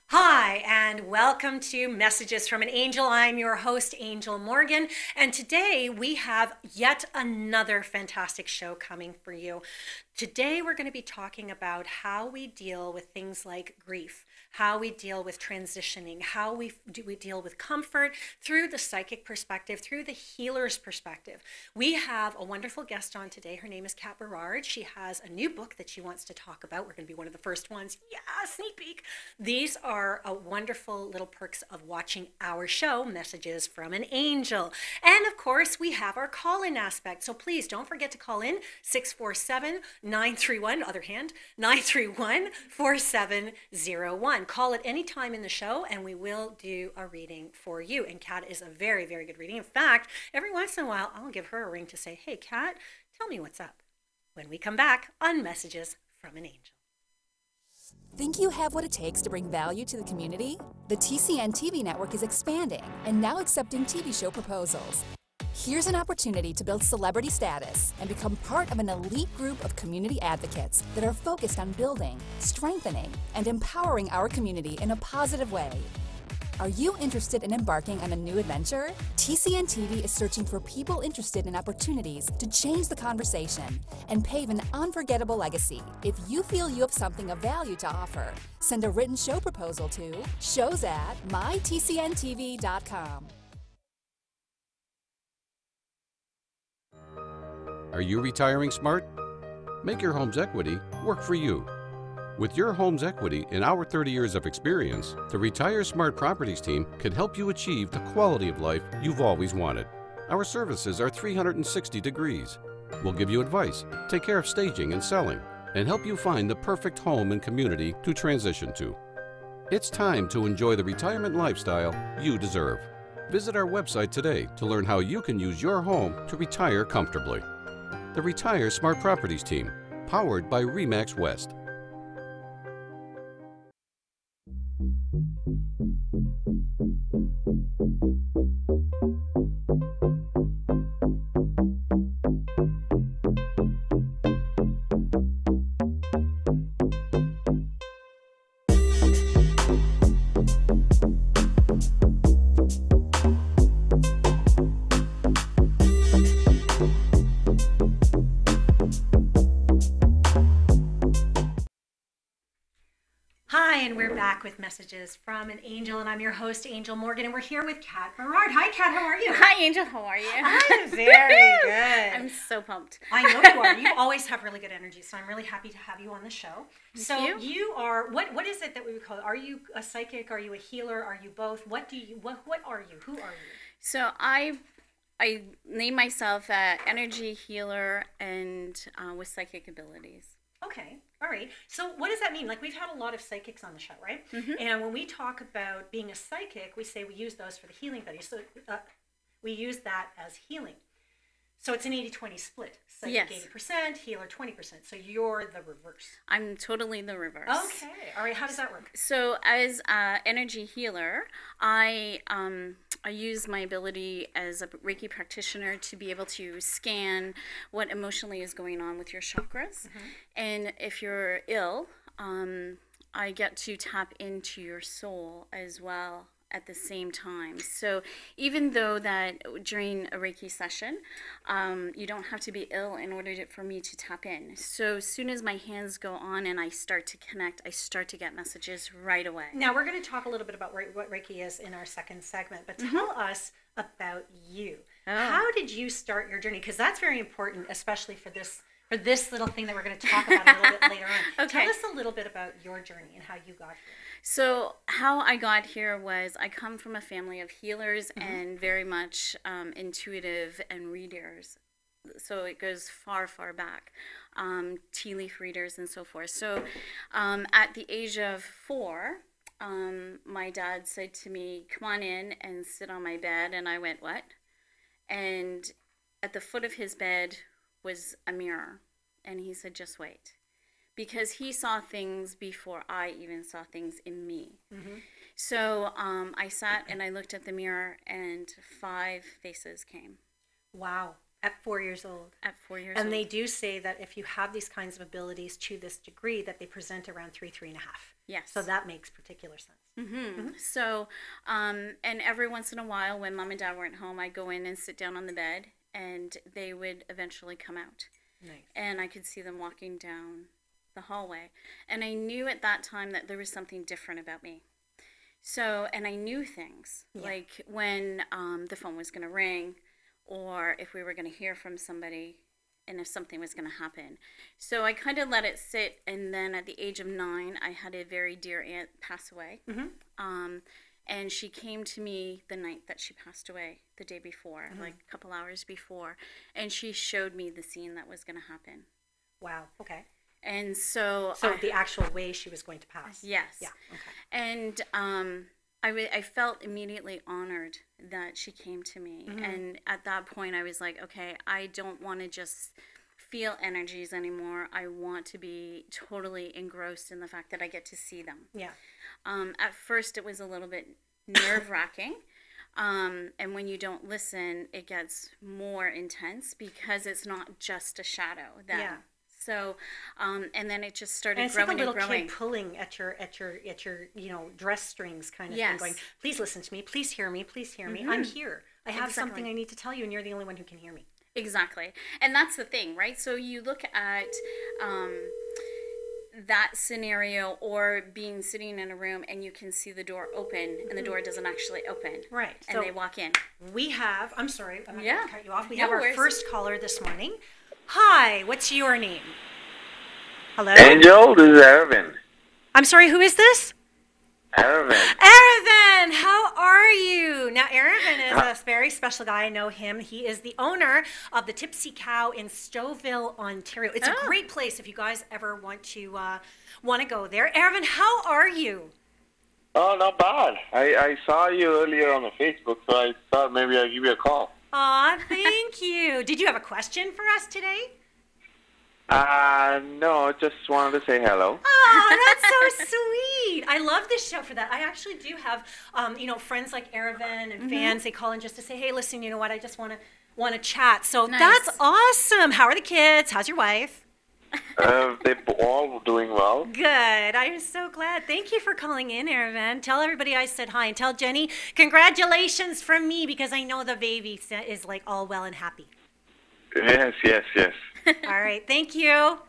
Hi, and welcome to Messages from an Angel. I'm your host, Angel Morgan, and today we have yet another fantastic show coming for you. Today we're going to be talking about how we deal with things like grief, how we deal with transitioning, how we deal with comfort through the psychic perspective, through the healer's perspective. We have a wonderful guest on today. Her name is Kat Berard. She has a new book that she wants to talk about. We're going to be one of the first ones. Yeah, sneak peek. These are wonderful little perks of watching our show, Messages from an Angel. And of course, we have our call-in aspect. So please don't forget to call in 647-931, other hand, 931-4701. Call at any time in the show and we will do a reading for you. And Kat is a very, very good reading. In fact, every once in a while, I'll give her a ring to say, hey, Kat, tell me what's up. When we come back on Messages from an Angel. Think you have what it takes to bring value to the community? The TCN TV network is expanding and now accepting TV show proposals. Here's an opportunity to build celebrity status and become part of an elite group of community advocates that are focused on building, strengthening, and empowering our community in a positive way. Are you interested in embarking on a new adventure? TCN TV is searching for people interested in opportunities to change the conversation and pave an unforgettable legacy. If you feel you have something of value to offer, send a written show proposal to shows@mytcntv.com. Are you retiring smart? Make your home's equity work for you. With your home's equity and our 30 years of experience, the Retire Smart Properties team can help you achieve the quality of life you've always wanted. Our services are 360 degrees. We'll give you advice, take care of staging and selling, and help you find the perfect home and community to transition to. It's time to enjoy the retirement lifestyle you deserve. Visit our website today to learn how you can use your home to retire comfortably. The Retire Smart Properties team, powered by RE/MAX West. Hi, and we're back with Messages from an Angel, and I'm your host, Angel Morgan, and we're here with Kat Berard. Hi, Kat, how are you? Hi, Angel, how are you? I'm very good. I'm so pumped. I know you are. You always have really good energy, so I'm really happy to have you on the show. Thank you. You are, what is it that we would call it? Are you a psychic? Are you a healer? Are you both? What are you? Who are you? So I name myself an energy healer and with psychic abilities. Okay. All right. So what does that mean? Like, we've had a lot of psychics on the show, right? And when we talk about being a psychic, we say we use those for the healing studies. So we use that as healing. So it's an 80-20 split. Psychic Yes. 80%, healer 20%. So you're the reverse. I'm totally the reverse. Okay. All right. How does that work? So as an energy healer, I use my ability as a Reiki practitioner to be able to scan what emotionally is going on with your chakras. And if you're ill, I get to tap into your soul as well at the same time. So even though that during a Reiki session, you don't have to be ill in order for me to tap in. So as soon as my hands go on and I start to connect, I start to get messages right away. Now, we're going to talk a little bit about what Reiki is in our second segment, but tell us about you. How did you start your journey? Because that's very important, especially for this little thing that we're going to talk about a little bit later on. Okay. Tell us a little bit about your journey and how you got here. So how I got here was I come from a family of healers and very much intuitive and readers. So it goes far, far back, tea leaf readers and so forth. So at the age of 4, my dad said to me, "Come on in and sit on my bed." And I went, "What?" And at the foot of his bed was a mirror. And he said, "Just wait." Because he saw things before I even saw things in me. So I sat and I looked at the mirror and 5 faces came. Wow. At 4 years old. At 4 years old. And they do say that if you have these kinds of abilities to this degree, that they present around 3.5. Yes. So that makes particular sense. So, and every once in a while when mom and dad weren't home, I'd go in and sit down on the bed and they would eventually come out. Nice. And I could see them walking down the hallway. And I knew at that time that there was something different about me. So, and I knew things, like when the phone was going to ring, or if we were going to hear from somebody, and if something was going to happen. So I kind of let it sit, and then at the age of 9, I had a very dear aunt pass away. And she came to me the night that she passed away, the day before, like a couple hours before, and she showed me the scene that was going to happen. Wow. Okay. And so the actual way she was going to pass. Yes. Yeah. Okay. And I felt immediately honored that she came to me. And at that point, I was like, okay, I don't want to just feel energies anymore. I want to be totally engrossed in the fact that I get to see them. Yeah. At first, it was a little bit nerve-wracking. And when you don't listen, it gets more intense because it's not just a shadow. So, and then it just started and it's growing like a little and growing. kid pulling at your dress strings kind of thing, going, "Please listen to me. Please hear me. Please hear me. I'm here. I have something I need to tell you, and you're the only one who can hear me." Exactly. And that's the thing, right? So you look at that scenario or being sitting in a room and you can see the door open and the door doesn't actually open. Right. And so they walk in. We have, I'm sorry, I'm not going to cut you off. We No have our worries. first caller this morning. Hi, what's your name? Hello? Angel, this is Arvin. I'm sorry, who is this? Arvin. Aravind, how are you? Now, Aravind is a very special guy. I know him. He is the owner of the Tipsy Cow in Stouffville, Ontario. It's a great place if you guys ever want to go there. Aravind, how are you? Oh, not bad. I saw you earlier on the Facebook, so I thought maybe I'd give you a call. Aw, thank you. Did you have a question for us today? No, just wanted to say hello. Oh, that's so sweet. I love this show for that. I actually do have, friends like Aravind and fans. They call in just to say, hey, listen, you know what? I just want to chat. So that's awesome. How are the kids? How's your wife? They're all doing well. Good. I'm so glad. Thank you for calling in, Aravind. Tell everybody I said hi, and tell Jenny congratulations from me because I know the baby is like all well and happy. Yes. All right. Thank you.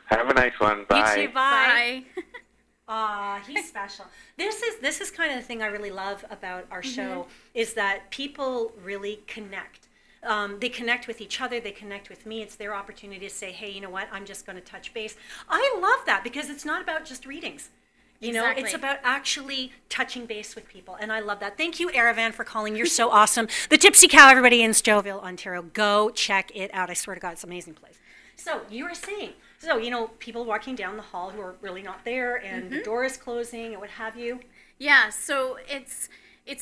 Have a nice one. Bye. You too. Bye. Bye. Aw, he's special. This is kind of the thing I really love about our show is that people really connect. They connect with each other. They connect with me. It's their opportunity to say, hey, you know what? I'm just going to touch base. I love that because it's not about just readings. You know, it's about actually touching base with people. And I love that. Thank you, Aravind, for calling. You're so awesome. The Tipsy Cow, everybody in Stouffville, Ontario. Go check it out. I swear to God, it's an amazing place. So you were saying, So, you know, people walking down the hall who are really not there, and the door is closing and what have you. Yeah, so it's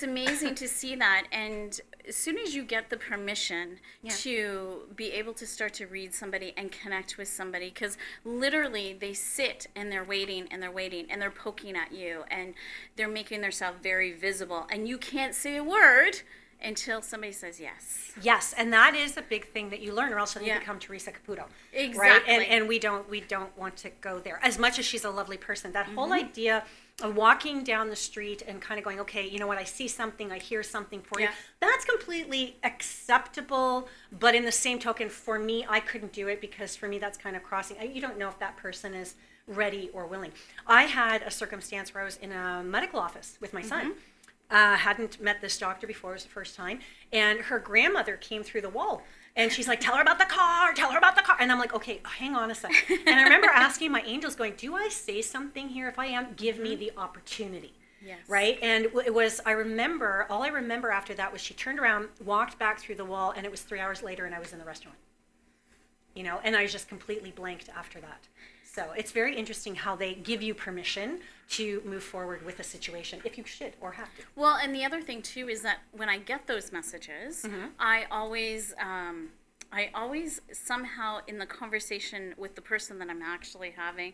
amazing to see that, and as soon as you get the permission to be able to start to read somebody and connect with somebody, because literally they sit and they're waiting and they're waiting and they're poking at you and they're making themselves very visible, and you can't say a word until somebody says yes. Yes, and that is a big thing that you learn, or else you become Teresa Caputo. Exactly. Right? And we don't want to go there. As much as she's a lovely person, that whole idea of walking down the street and kind of going, okay, you know what, I see something, I hear something for you. That's completely acceptable, but in the same token, for me, I couldn't do it, because for me, that's kind of crossing. You don't know if that person is ready or willing. I had a circumstance where I was in a medical office with my son. Hadn't met this doctor before, it was the first time, and her grandmother came through the wall, and she's like, tell her about the car, and I'm like, okay, hang on a second. And I remember asking my angels, going, do I say something here? If I am, give me the opportunity. Yes. Right? And it was, all I remember after that was she turned around, walked back through the wall, and it was 3 hours later, and I was in the restaurant. You know, and I was just completely blanked after that. So it's very interesting how they give you permission to move forward with a situation, if you should or have to. Well, and the other thing too is that when I get those messages, I always somehow in the conversation with the person that I'm actually having,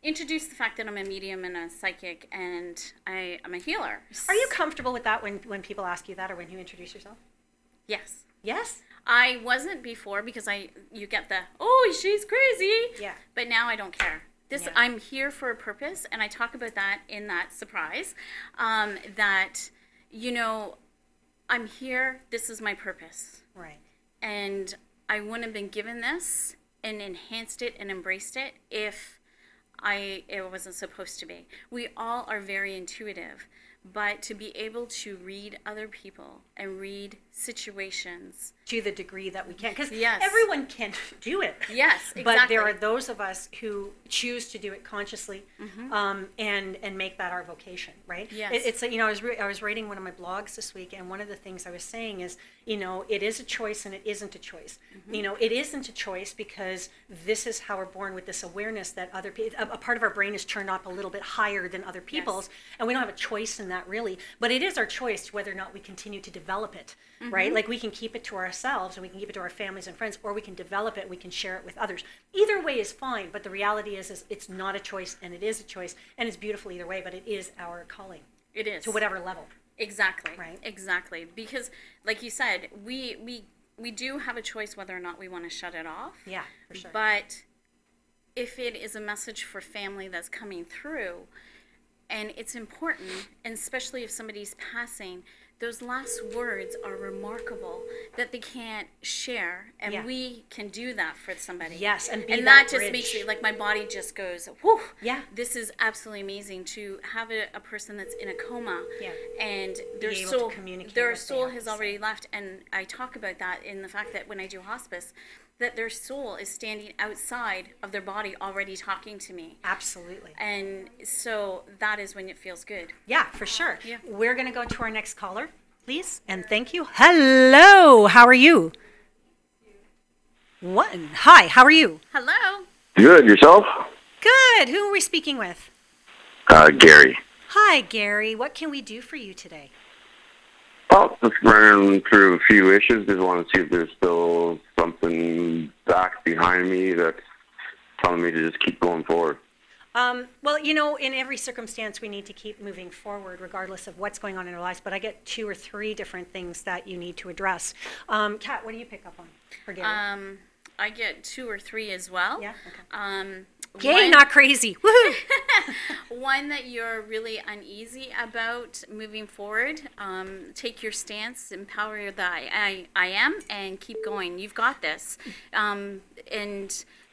introduce the fact that I'm a medium and a psychic and I'm a healer. Are you comfortable with that when people ask you that, or when you introduce yourself? Yes. Yes? I wasn't before, because you get the, oh, she's crazy. Yeah. But now I don't care. I'm here for a purpose, and I talk about that in that surprise, that, you know, I'm here, this is my purpose. Right. And I wouldn't have been given this and enhanced it and embraced it if it wasn't supposed to be. We all are very intuitive, but to be able to read other people and read situations to the degree that we can, because everyone can do it. Yes, exactly. But there are those of us who choose to do it consciously, and make that our vocation, right? Yes. It's you know, I was writing one of my blogs this week, and one of the things I was saying is, you know, it is a choice and it isn't a choice. You know, it isn't a choice because this is how we're born, with this awareness that other people, a part of our brain is turned up a little bit higher than other people's, and we don't have a choice in that really. But it is our choice whether or not we continue to develop it, right? Like we can keep it to ourselves and we can keep it to our families and friends, or we can develop it, we can share it with others. Either way is fine, but the reality is it's not a choice and it is a choice, and it's beautiful either way, but it is our calling. It is. To whatever level. Exactly. Right. Exactly. Because like you said, we do have a choice whether or not we want to shut it off. Yeah, for sure. But if it is a message for family that's coming through, and it's important, and especially if somebody's passing, those last words are remarkable that they can't share, and we can do that for somebody. Yes, and be and that just bridge. makes me, like, my body just goes, whew. Yeah. This is absolutely amazing to have a person that's in a coma, and their able soul, to communicate their what they soul have has to already say. left, and I talk about that in the fact that when I do hospice, that their soul is standing outside of their body already talking to me. Absolutely. And so that is when it feels good. Yeah, for sure. Yeah. We're going to go to our next caller, please, and thank you. Hello, how are you? What? Hi, how are you? Hello. Good. Yourself? Good. Who are we speaking with? Gary. Hi, Gary. What can we do for you today? Well, just running through a few issues. Just want to see if there's still something back behind me that's telling me to just keep going forward. Well, you know, in every circumstance, we need to keep moving forward, regardless of what's going on in our lives. But I get 2 or 3 different things that you need to address. Kat, what do you pick up on for Gary? I get 2 or 3 as well. Yeah. Okay. One, not crazy. Woohoo! one that you're really uneasy about moving forward. Take your stance, empower the I am, and keep going. You've got this. And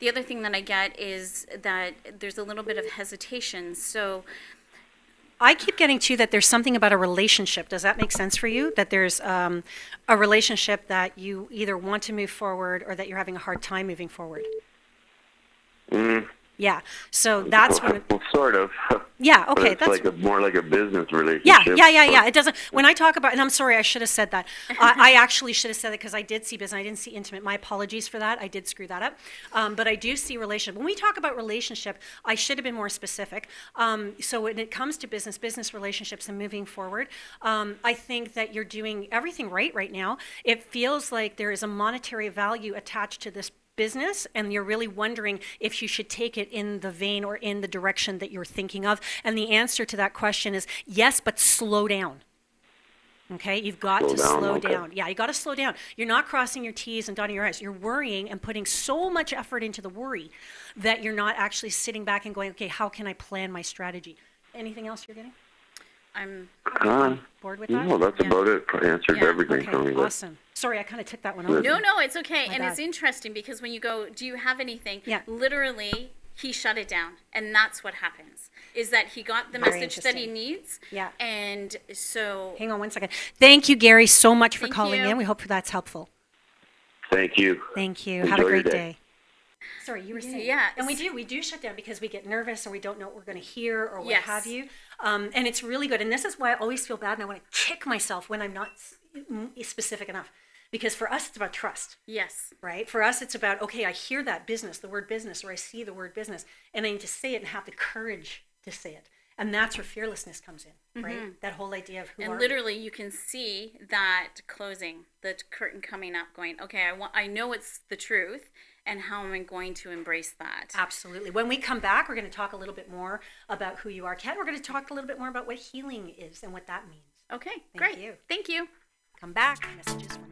the other thing that I get is that there's a little bit of hesitation. So I keep getting too that there's something about a relationship. Does that make sense for you? That there's a relationship that you either want to move forward or that you're having a hard time moving forward? Yeah. So that's when. Well, sort of. Yeah. Okay. But it's more like a business relationship. Yeah. It doesn't. When I talk about, and I'm sorry, I should have said that. I actually should have said it because I did see business. I didn't see intimate. My apologies for that. I did screw that up. But I do see relationship. When we talk about relationship, I should have been more specific. So when it comes to business relationships and moving forward, I think that you're doing everything right now. It feels like there is a monetary value attached to this business, and you're really wondering if you should take it in the vein or in the direction that you're thinking of. And the answer to that question is yes, but slow down. Okay, you've got to slow down. Yeah, you got to slow down. You're not crossing your T's and dotting your I's. You're worrying and putting so much effort into the worry that you're not actually sitting back and going, okay, how can I plan my strategy? Anything else you're getting? I'm bored with that? No, that's about it. Answered everything for me. Awesome. Sorry, I kind of took that one off. No, it's okay. And it's interesting because when you go, do you have anything? Yeah. Literally, he shut it down. And that's what happens, is that he got the message that he needs. Yeah. And so. Hang on one second. Thank you, Gary, so much for calling in. We hope that's helpful. Thank you. Thank you. Enjoy Have a great your day. Sorry, you were saying. Yeah. And we do shut down because we get nervous or we don't know what we're going to hear or what have you. And it's really good. And this is why I always feel bad and I want to kick myself when I'm not specific enough. Because for us, it's about trust. Yes. Right? For us, it's about, okay, I hear that business, the word business, or I see the word business, and I need to say it and have the courage to say it. And that's where fearlessness comes in, right? That whole idea of who and are literally you can see that closing, the curtain coming up, going, okay, I know it's the truth, and how am I going to embrace that? Absolutely. When we come back, we're going to talk a little bit more about who you are, Kat. We're going to talk a little bit more about what healing is and what that means. Okay, Thank great. you. Thank you. Come back. Messages from me.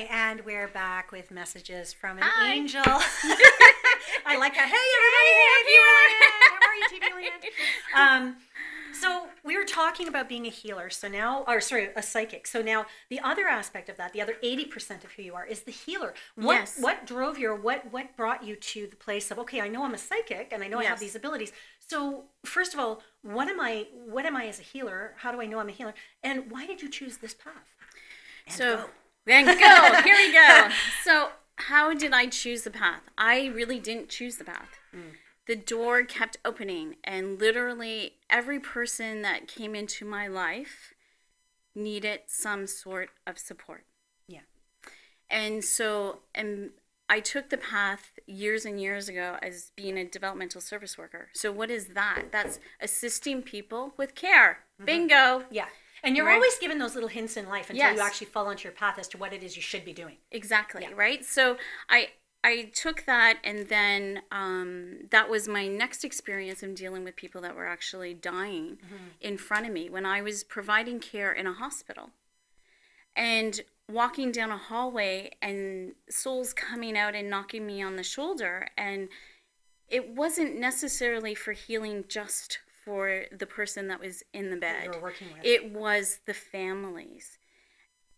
And we're back with messages from an angel. I like that. Hey, everybody. Hey, how are you, TV Land? So we were talking about being a healer. So now, a psychic. So now the other aspect of that, the other 80% of who you are is the healer. What drove you, or what brought you to the place of, okay, I know I'm a psychic and I know I have these abilities. So first of all, what am I as a healer? How do I know I'm a healer? And why did you choose this path? Then go. Here we go. So how did I choose the path? I really didn't choose the path. The door kept opening, and literally every person that came into my life needed some sort of support. Yeah. And so I took the path years and years ago as being a developmental service worker. So what is that? That's assisting people with care. Bingo. Yeah. And you're always given those little hints in life until you actually fall onto your path as to what it is you should be doing. Exactly, right? So I took that, and then that was my next experience in dealing with people that were actually dying in front of me when I was providing care in a hospital. And walking down a hallway and souls coming out and knocking me on the shoulder. And it wasn't necessarily for healing just for the person that was in the bed. You were working with. It was the families.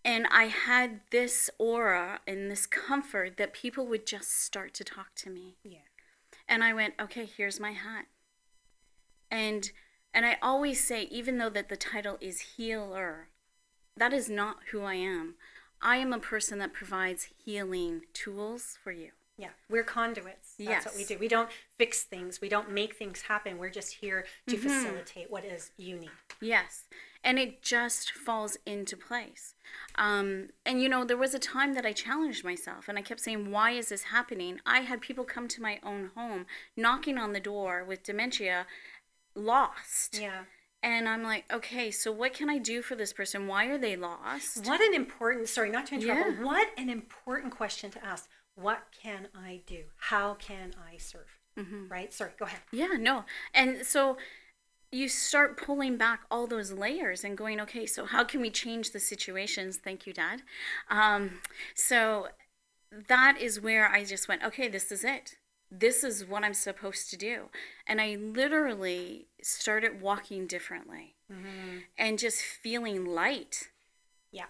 And I had this aura and this comfort that people would just start to talk to me. Yeah. And I went, okay, here's my hat. And I always say, even though that the title is healer, that is not who I am. I am a person that provides healing tools for you. Yeah, we're conduits. That's what we do. We don't fix things. We don't make things happen. We're just here to facilitate what is you need. Yes. and it just falls into place. And there was a time that I challenged myself, and I kept saying, why is this happening? I had people come to my own home knocking on the door with dementia, lost. Yeah. And I'm like, okay, so what can I do for this person? Why are they lost? What an important, sorry, not to interrupt, but what an important question to ask. What can I do? How can I serve? Right? Sorry, go ahead. Yeah, no. And so you start pulling back all those layers and going, okay, so how can we change the situations? Thank you, Dad. So that is where I just went, okay, this is it. This is what I'm supposed to do. And I literally started walking differently and just feeling light. Yeah.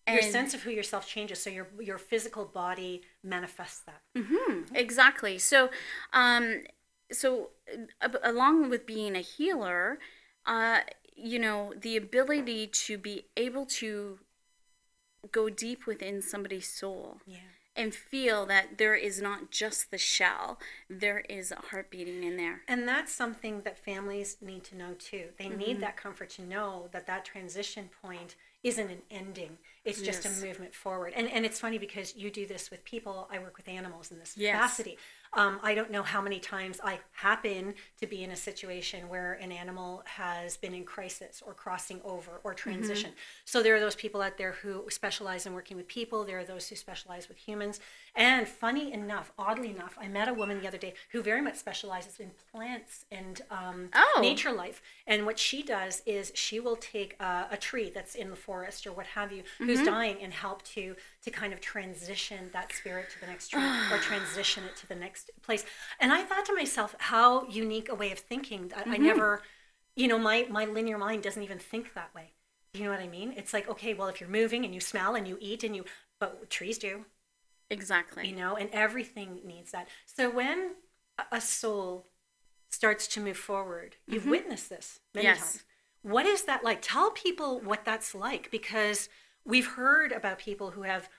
Your sense of who yourself changes. So your physical body manifests that. Exactly. So, along with being a healer, the ability to be able to go deep within somebody's soul. Yeah. And feel that there is not just the shell, there is a heart beating in there. And that's something that families need to know too. They need that comfort to know that transition point isn't an ending. It's just a movement forward. And it's funny because you do this with people. I work with animals in this capacity. I don't know how many times I happen to be in a situation where an animal has been in crisis or crossing over or transition. So there are those people out there who specialize in working with people. There are those who specialize with humans. And funny enough, oddly enough, I met a woman the other day who very much specializes in plants and nature life. And what she does is she will take a tree that's in the forest or what have you, who's dying, and help to kind of transition that spirit to the next tree or transition it to the next place. And I thought to myself, how unique a way of thinking. I never, my linear mind doesn't even think that way. You know what I mean? It's like, okay, well, if you're moving and you smell and you eat but trees do. Exactly. And everything needs that. So when a soul starts to move forward, you've witnessed this many times. What is that like? Tell people what that's like, because we've heard about people who have,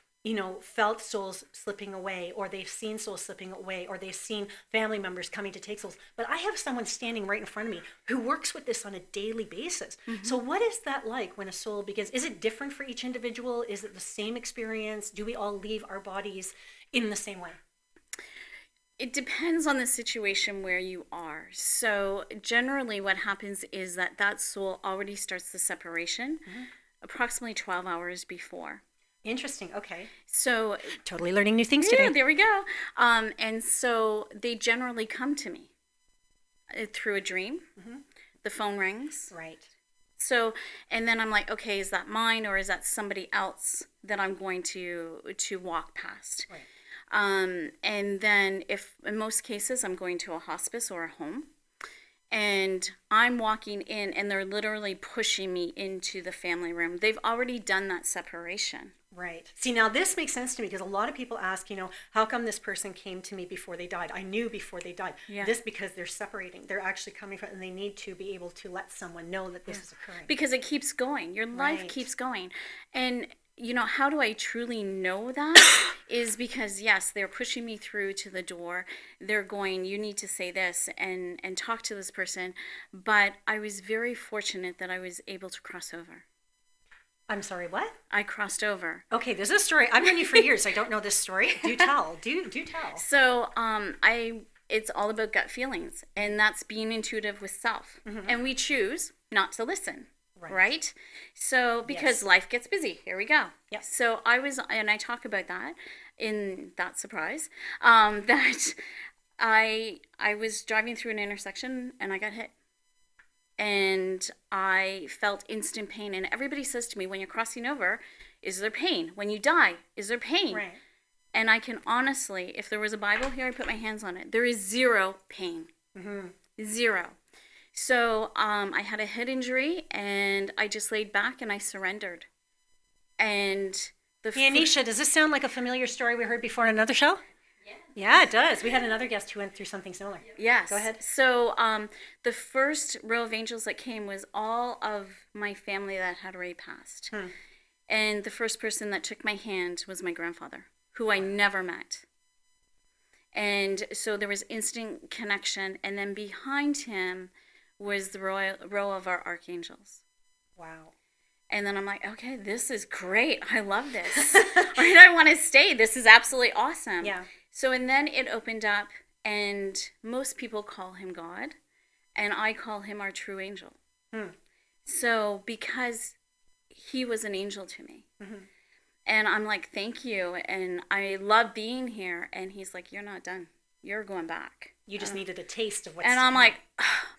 felt souls slipping away, or they've seen souls slipping away, or they've seen family members coming to take souls. But I have someone standing right in front of me who works with this on a daily basis. So what is that like when a soul begins? Is it different for each individual? Is it the same experience? Do we all leave our bodies in the same way? It depends on the situation where you are. So generally what happens is that soul already starts the separation approximately 12 hours before. Interesting. Okay. So totally learning new things today. Yeah, there we go. And so they generally come to me through a dream. The phone rings. Right. So, and then I'm like, okay, is that mine or is that somebody else that I'm going to walk past? Right. And then if in most cases I'm going to a hospice or a home, and I'm walking in and they're literally pushing me into the family room. They've already done that separation. Right. See, now this makes sense to me, because a lot of people ask, how come this person came to me before they died? I knew before they died. Yeah. This because they're separating. They're actually coming from, and they need to be able to let someone know that this is occurring. Because it keeps going. Your life keeps going. And how do I truly know that? Is because, yes, they're pushing me through to the door. They're going, you need to say this and talk to this person. But I was very fortunate that I was able to cross over. I'm sorry, what? I crossed over. Okay, there's a story. I've known you for years. I don't know this story. Do tell. Do tell. So it's all about gut feelings. And that's being intuitive with self. And we choose not to listen. Right? So, because life gets busy. Here we go. Yep. So I talk about that in That Surprise, that I was driving through an intersection and I got hit. And I felt instant pain. And everybody says to me, when you're crossing over, is there pain? When you die, is there pain? Right. And I can honestly, if there was a Bible here, I put my hands on it. There is zero pain. Zero. So I had a head injury, and I just laid back and I surrendered. And Anisha, does this sound like a familiar story we heard before on another show? Yeah, it does. We had another guest who went through something similar. Yes. Go ahead. So the first row of angels that came was all of my family that had already passed. And the first person that took my hand was my grandfather, who I never met. And so there was instant connection. And then behind him was the row of our archangels. Wow. And then I'm like, okay, this is great. I love this. Right? I want to stay. This is absolutely awesome. Yeah. So, and then it opened up, and most people call him God, and I call him our true angel. So, because he was an angel to me. And I'm like, thank you. And I love being here. And he's like, you're not done. You're going back. You just needed a taste of what's And to I'm come. like,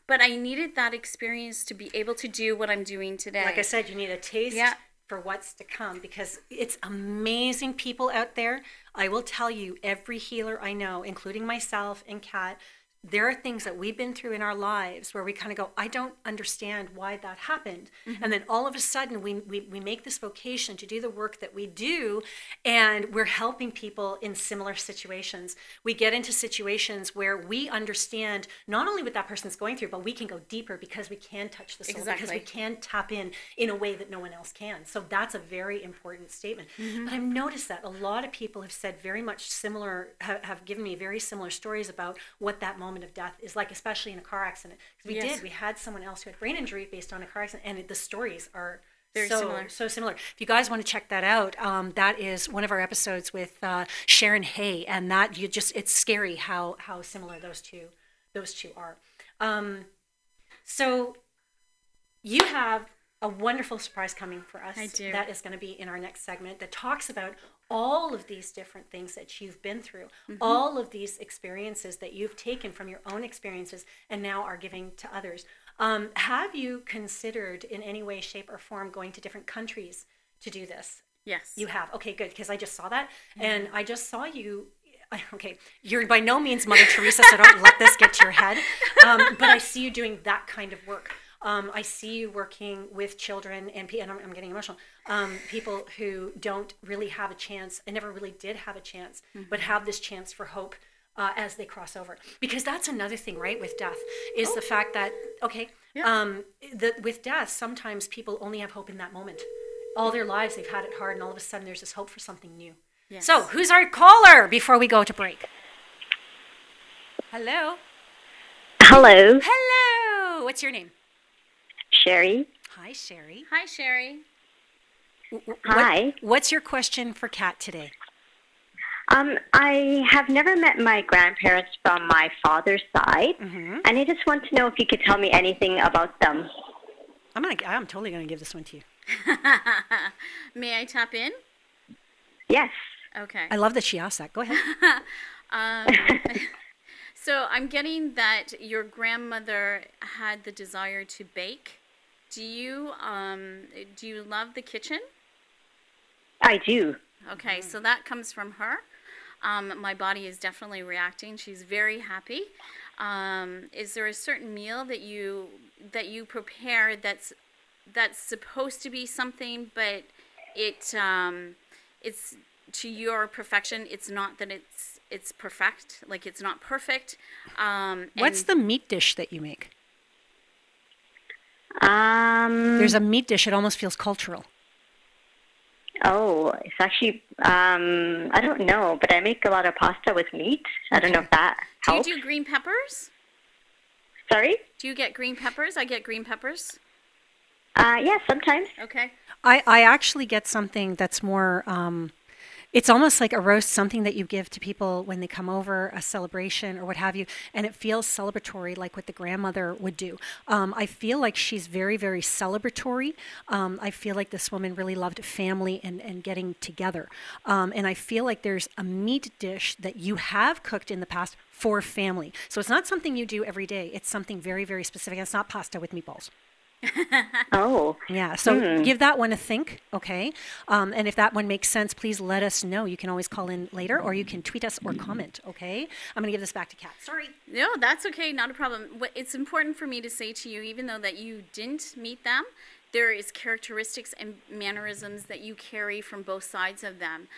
but I needed that experience to be able to do what I'm doing today. Like I said, you need a taste Yeah. for what's to come, because it's amazing people out there. I will tell you, every healer I know, including myself and Kat, there are things that we've been through in our lives where we kind of go, I don't understand why that happened. And then all of a sudden we make this vocation to do the work that we do, and we're helping people in similar situations. We get into situations where we understand not only what that person's going through, but we can go deeper because we can touch the soul, because we can tap in a way that no one else can. So that's a very important statement. But I've noticed that a lot of people have said very much similar, have given me very similar stories about what that moment of death is like, especially in a car accident. We had someone else who had brain injury based on a car accident, and the stories are so similar. If you guys want to check that out, that is one of our episodes with Sharon Hay, and that it's scary how similar those two are. So you have a wonderful surprise coming for us. I do. That is going to be in our next segment, that talks about all of these different things that you've been through, all of these experiences that you've taken from your own experiences and now are giving to others. Have you considered in any way, shape, or form going to different countries to do this? Yes. You have. Okay, good, because I just saw that. And I just saw you. Okay, you're by no means Mother Teresa, so don't let this get to your head. But I see you doing that kind of work. I see you working with children and I'm getting emotional, people who don't really have a chance and never really did have a chance, but have this chance for hope as they cross over. Because that's another thing, right, with death, is the fact that, with death, sometimes people only have hope in that moment. All their lives they've had it hard, and all of a sudden there's this hope for something new. Yes. So who's our caller before we go to break? Hello? Hello. Hello. What's your name? Sherry. Hi, Sherry. Hi, Sherry. Hi. What's your question for Kat today? I have never met my grandparents from my father's side, and I just want to know if you could tell me anything about them. I'm totally gonna give this one to you. May I tap in? Yes. Okay. I love that she asked that. Go ahead. So I'm getting that your grandmother had the desire to bake. Do you love the kitchen? I do. Okay, so that comes from her. My body is definitely reacting. She's very happy. Is there a certain meal that you prepare that's supposed to be something, but it's to your perfection? It's not that it's perfect. Like, it's not perfect. What's the meat dish that you make? There's a meat dish. It almost feels cultural. Oh, it's actually, I don't know, but I make a lot of pasta with meat. I don't know if that helps. Do you do green peppers? Sorry? Do you get green peppers? I get green peppers. Yeah, sometimes. Okay. I actually get something that's more, it's almost like a roast, something that you give to people when they come over, a celebration or what have you, and it feels celebratory, like what the grandmother would do. I feel like she's very, very celebratory. I feel like this woman really loved family and getting together. And I feel like there's a meat dish that you have cooked in the past for family. So it's not something you do every day. It's something very, very specific. It's not pasta with meatballs. Oh. Yeah, so give that one a think, okay? And if that one makes sense, please let us know. You can always call in later, or you can tweet us or comment, okay? I'm going to give this back to Kat. Sorry. No, that's okay. Not a problem. It's important for me to say to you, even though that you didn't meet them, there is characteristics and mannerisms that you carry from both sides of them.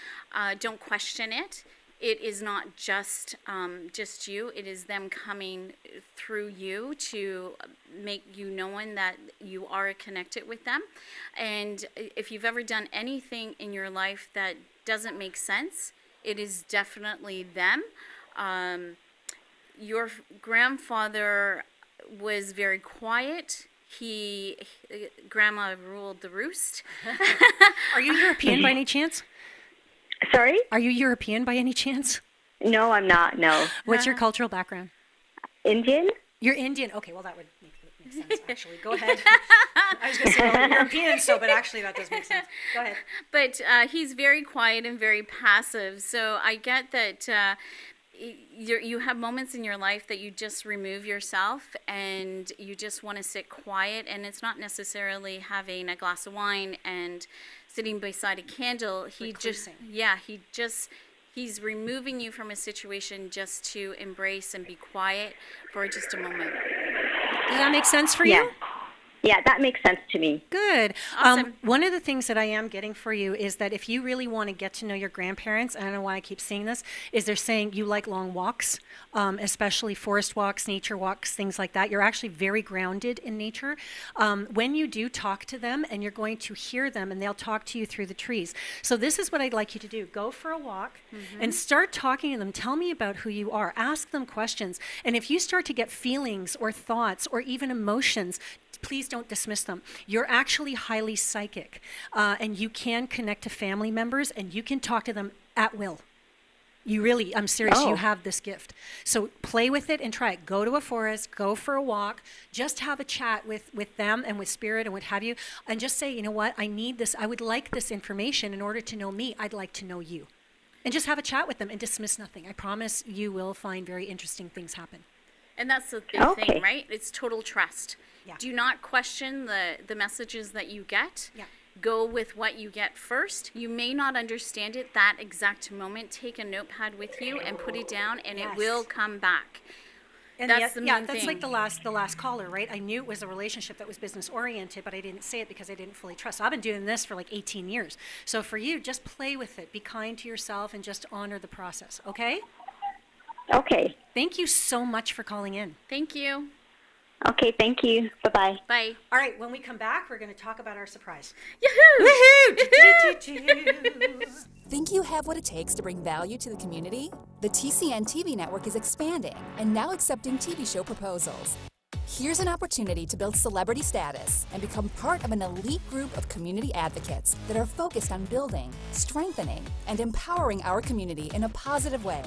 Don't question it. It is not just you. It is them coming through you to make you knowing that you are connected with them. And if you've ever done anything in your life that doesn't make sense, it is definitely them. Your grandfather was very quiet. Grandma ruled the roost. Are you European by any chance? Sorry? Are you European by any chance? No, I'm not. No. What's your cultural background? Indian? You're Indian. Okay, well, that would make sense, actually. Go ahead. I was going to say, well, you're European, but actually that does make sense. Go ahead. But he's very quiet and very passive. So I get that you have moments in your life that you just remove yourself and you just want to sit quiet. And it's not necessarily having a glass of wine and sitting beside a candle. He's removing you from a situation just to embrace and be quiet for just a moment. Does that make sense for you? Yeah, that makes sense to me. Good. Awesome. One of the things that I am getting for you is that if you really want to get to know your grandparents, I don't know why I keep seeing this, is they're saying you like long walks, especially forest walks, nature walks, things like that. You're actually very grounded in nature. When you do talk to them, and you're going to hear them, and they'll talk to you through the trees. So this is what I'd like you to do. Go for a walk and start talking to them. Tell me about who you are. Ask them questions. And if you start to get feelings or thoughts or even emotions, please don't dismiss them. You're actually highly psychic, and you can connect to family members, and you can talk to them at will. You really, I'm serious, you have this gift. So play with it and try it. Go to a forest, go for a walk, just have a chat with them and with spirit and what have you, and just say, you know what, I need this, I would like this information in order to know me, I'd like to know you. And just have a chat with them and dismiss nothing. I promise you will find very interesting things happen. And that's the big thing, right? It's total trust. Yeah. Do not question the messages that you get. Yeah. Go with what you get first. You may not understand it that exact moment. Take a notepad with you and put it down, and it will come back. And that's the main that's thing. like the last caller, right? I knew it was a relationship that was business oriented, but I didn't say it because I didn't fully trust. So I've been doing this for like 18 years. So for you, just play with it. Be kind to yourself and just honor the process, okay? Okay. Thank you so much for calling in. Thank you. Okay, thank you. Bye-bye. Bye. All right, when we come back, we're going to talk about our surprise. Yahoo! Woohoo! Think you have what it takes to bring value to the community? The TCN TV network is expanding and now accepting TV show proposals. Here's an opportunity to build celebrity status and become part of an elite group of community advocates that are focused on building, strengthening, and empowering our community in a positive way.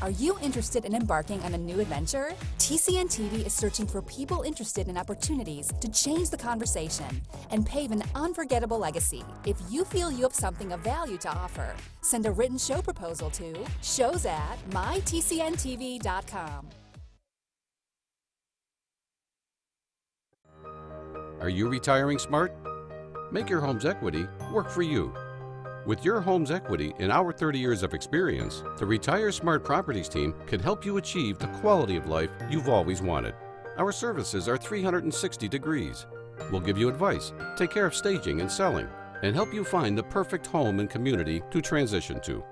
Are you interested in embarking on a new adventure? TCN TV is searching for people interested in opportunities to change the conversation and pave an unforgettable legacy. If you feel you have something of value to offer, send a written show proposal to shows@mytcntv.com. Are you retiring smart? Make your home's equity work for you. With your home's equity in our 30 years of experience, the Retire Smart Properties team can help you achieve the quality of life you've always wanted. Our services are 360 degrees. We'll give you advice, take care of staging and selling, and help you find the perfect home and community to transition to.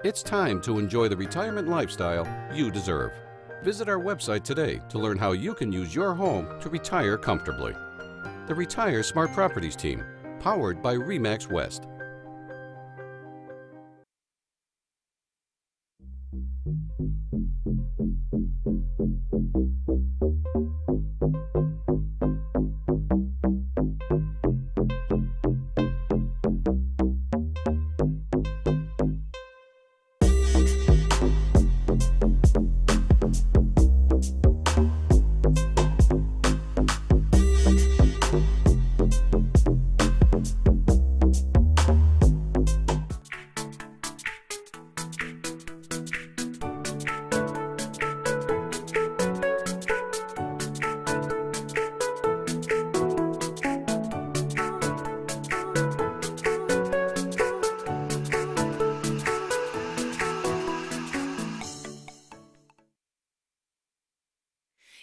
It's time to enjoy the retirement lifestyle you deserve. Visit our website today to learn how you can use your home to retire comfortably. The Retire Smart Properties team, powered by RE/MAX West.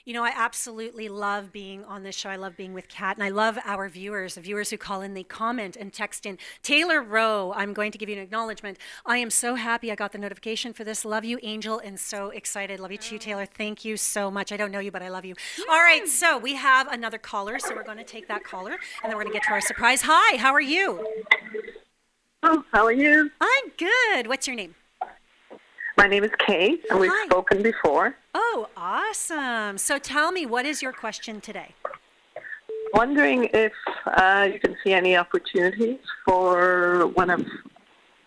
You know, I absolutely love being on this show. I love being with Kat, and I love our viewers, the viewers who call in, they comment and text in. Taylor Rowe, I'm going to give you an acknowledgement. I am so happy I got the notification for this. Love you, Angel, and so excited. Love you too, Taylor. Thank you so much. I don't know you, but I love you. All right, so we have another caller, so we're going to take that caller, and then we're going to get to our surprise. Hi, how are you? Oh, how are you? I'm good. What's your name? My name is Kay, and we've Hi. spoken before. Oh, awesome. So tell me, what is your question today? wondering if you can see any opportunities for one of